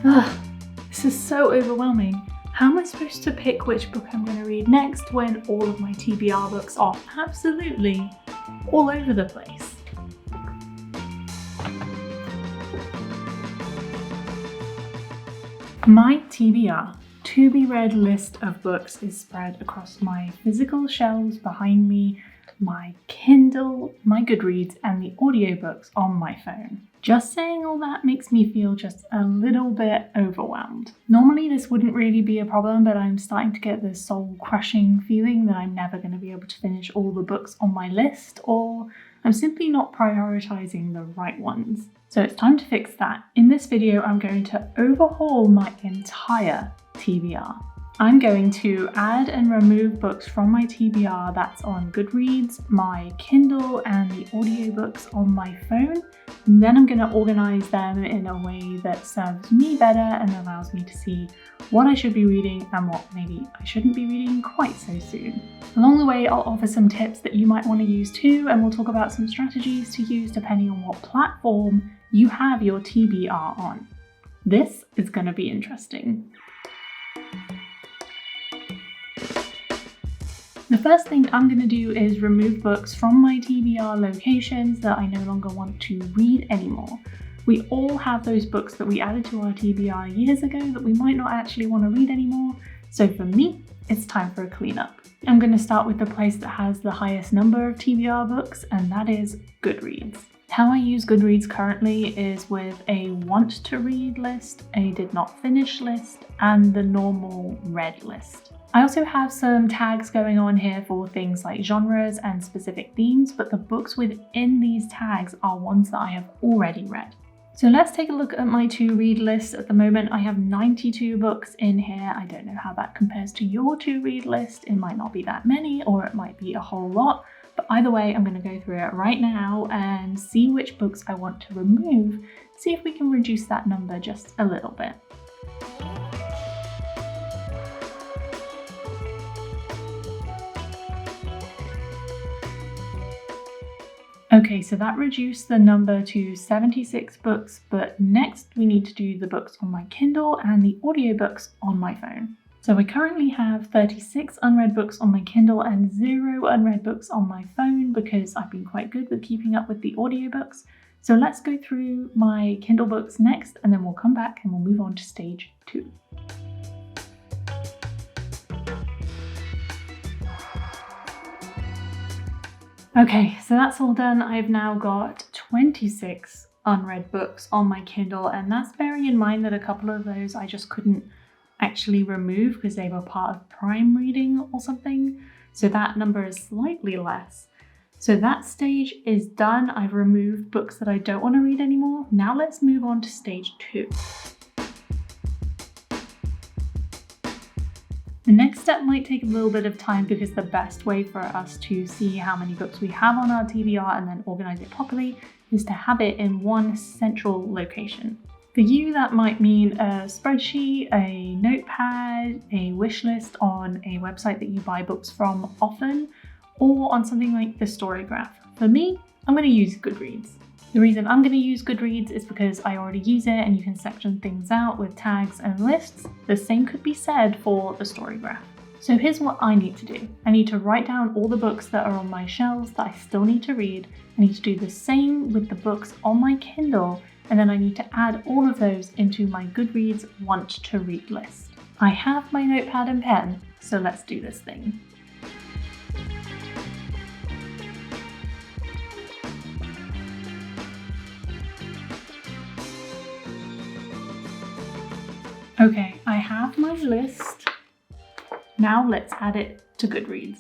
Ugh, this is so overwhelming. How am I supposed to pick which book I'm going to read next when all of my TBR books are absolutely all over the place? My TBR, to be read list of books is spread across my physical shelves behind me, my Kindle, my Goodreads, and the audiobooks on my phone. Just saying all that makes me feel just a little bit overwhelmed. Normally this wouldn't really be a problem, but I'm starting to get this soul-crushing feeling that I'm never going to be able to finish all the books on my list, or I'm simply not prioritizing the right ones. So it's time to fix that. In this video, I'm going to overhaul my entire TBR. I'm going to add and remove books from my TBR that's on Goodreads, my Kindle, and the audiobooks on my phone. And then I'm going to organize them in a way that serves me better and allows me to see what I should be reading and what maybe I shouldn't be reading quite so soon. Along the way, I'll offer some tips that you might want to use too, and we'll talk about some strategies to use depending on what platform you have your TBR on. This is going to be interesting. The first thing I'm going to do is remove books from my TBR locations that I no longer want to read anymore. We all have those books that we added to our TBR years ago that we might not actually want to read anymore. So for me, it's time for a cleanup. I'm going to start with the place that has the highest number of TBR books, and that is Goodreads. How I use Goodreads currently is with a want to read list, a did not finish list, and the normal read list. I also have some tags going on here for things like genres and specific themes, but the books within these tags are ones that I have already read. So let's take a look at my to read list. At the moment, I have 92 books in here. I don't know how that compares to your to read list. It might not be that many, or it might be a whole lot. But either way, I'm going to go through it right now and see which books I want to remove, see if we can reduce that number just a little bit. Okay, so that reduced the number to 76 books, but next we need to do the books on my Kindle and the audiobooks on my phone. So I currently have 36 unread books on my Kindle and 0 unread books on my phone because I've been quite good with keeping up with the audiobooks. So let's go through my Kindle books next, and then we'll come back and we'll move on to stage 2. Okay, so that's all done. I've now got 26 unread books on my Kindle, and that's bearing in mind that a couple of those I just couldn't actually remove because they were part of Prime reading or something. So that number is slightly less. So that stage is done. I've removed books that I don't want to read anymore. Now let's move on to stage 2. The next step might take a little bit of time because the best way for us to see how many books we have on our TBR and then organize it properly is to have it in one central location. For you, that might mean a spreadsheet, a notepad, a wish list on a website that you buy books from often, or on something like the Storygraph. For me, I'm going to use Goodreads. The reason I'm going to use Goodreads is because I already use it and you can section things out with tags and lists. The same could be said for the Storygraph. So here's what I need to do. I need to write down all the books that are on my shelves that I still need to read. I need to do the same with the books on my Kindle, and then I need to add all of those into my Goodreads want to read list. I have my notepad and pen, so let's do this thing. Okay, I have my list. Now let's add it to Goodreads.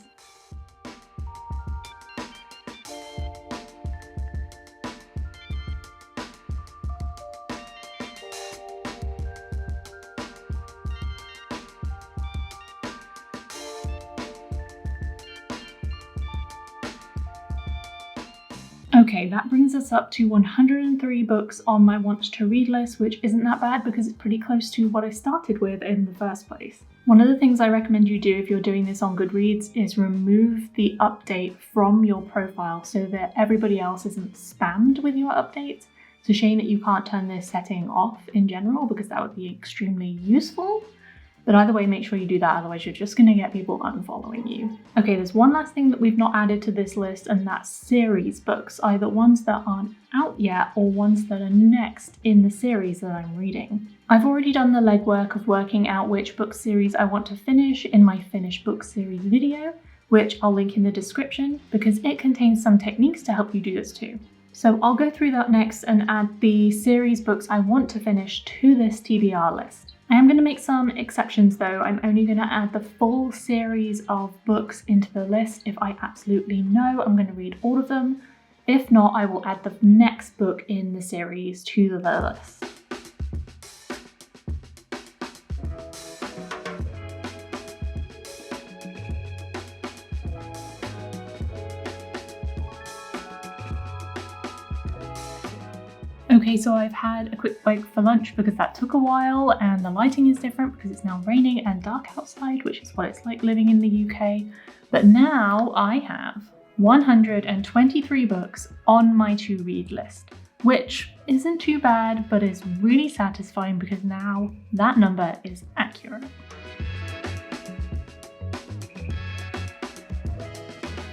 Okay, that brings us up to 103 books on my want to read list, which isn't that bad because it's pretty close to what I started with in the first place. One of the things I recommend you do if you're doing this on Goodreads is remove the update from your profile so that everybody else isn't spammed with your updates. It's a shame that you can't turn this setting off in general because that would be extremely useful. But either way, make sure you do that, otherwise you're just going to get people unfollowing you. Okay, there's one last thing that we've not added to this list, and that's series books, either ones that aren't out yet or ones that are next in the series that I'm reading. I've already done the legwork of working out which book series I want to finish in my finished book series video, which I'll link in the description because it contains some techniques to help you do this too. So I'll go through that next and add the series books I want to finish to this TBR list. I am going to make some exceptions though. I'm only going to add the full series of books into the list if I absolutely know I'm going to read all of them. If not, I will add the next book in the series to the list. Okay, so I've had a quick break for lunch because that took a while and the lighting is different because it's now raining and dark outside, which is what it's like living in the UK. But now I have 123 books on my to-read list, which isn't too bad, but is really satisfying because now that number is accurate.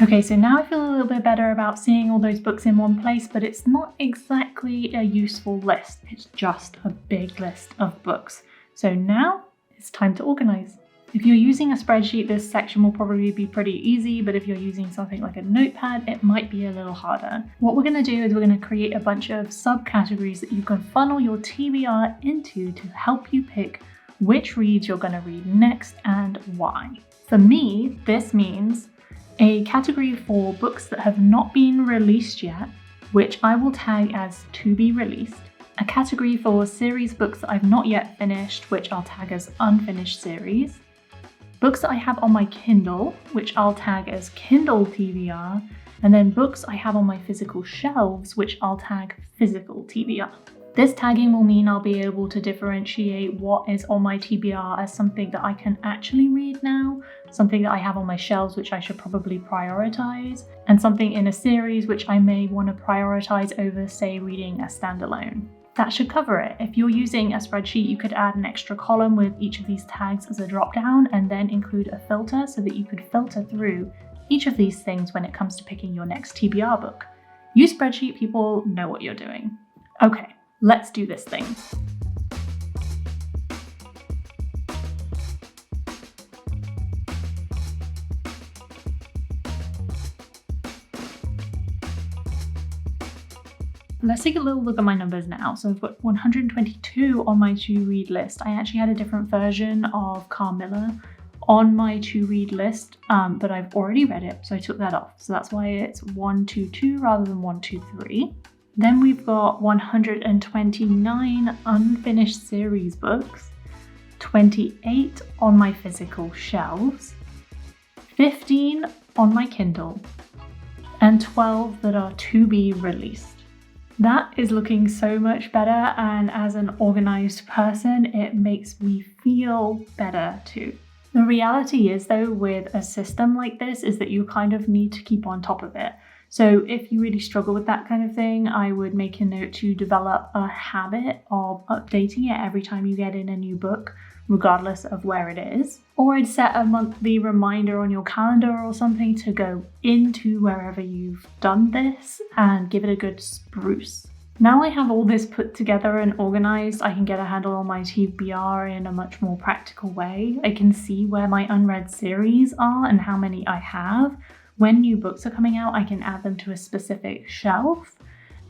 Okay, so now I feel a little bit better about seeing all those books in one place, but it's not exactly a useful list. It's just a big list of books. So now it's time to organize. If you're using a spreadsheet, this section will probably be pretty easy, but if you're using something like a notepad, it might be a little harder. What we're going to do is we're going to create a bunch of subcategories that you can funnel your TBR into to help you pick which reads you're going to read next and why. For me, this means a category for books that have not been released yet, which I will tag as to be released. A category for series books that I've not yet finished, which I'll tag as unfinished series. Books that I have on my Kindle, which I'll tag as Kindle TBR. And then books I have on my physical shelves, which I'll tag physical TBR. This tagging will mean I'll be able to differentiate what is on my TBR as something that I can actually read now, something that I have on my shelves which I should probably prioritize, and something in a series which I may want to prioritize over, say, reading a standalone. That should cover it. If you're using a spreadsheet, you could add an extra column with each of these tags as a drop-down and then include a filter so that you could filter through each of these things when it comes to picking your next TBR book. Use spreadsheet, people know what you're doing. Okay. Let's do this thing. Let's take a little look at my numbers now. So I've got 122 on my to-read list. I actually had a different version of Carmilla on my to-read list, but I've already read it, so I took that off. So that's why it's 122 rather than 123. Then we've got 129 unfinished series books, 28 on my physical shelves, 15 on my Kindle, and 12 that are to be released. That is looking so much better, and as an organized person, it makes me feel better too. The reality is though, with a system like this, is that you kind of need to keep on top of it. So if you really struggle with that kind of thing, I would make a note to develop a habit of updating it every time you get in a new book, regardless of where it is. Or I'd set a monthly reminder on your calendar or something to go into wherever you've done this and give it a good spruce. Now I have all this put together and organized, I can get a handle on my TBR in a much more practical way. I can see where my unread series are and how many I have. When new books are coming out, I can add them to a specific shelf,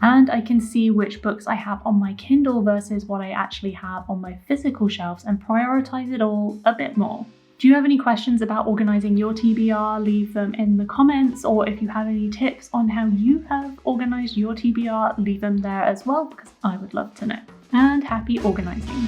and I can see which books I have on my Kindle versus what I actually have on my physical shelves and prioritize it all a bit more. Do you have any questions about organizing your TBR? Leave them in the comments, or if you have any tips on how you have organized your TBR, leave them there as well because I would love to know. And happy organizing!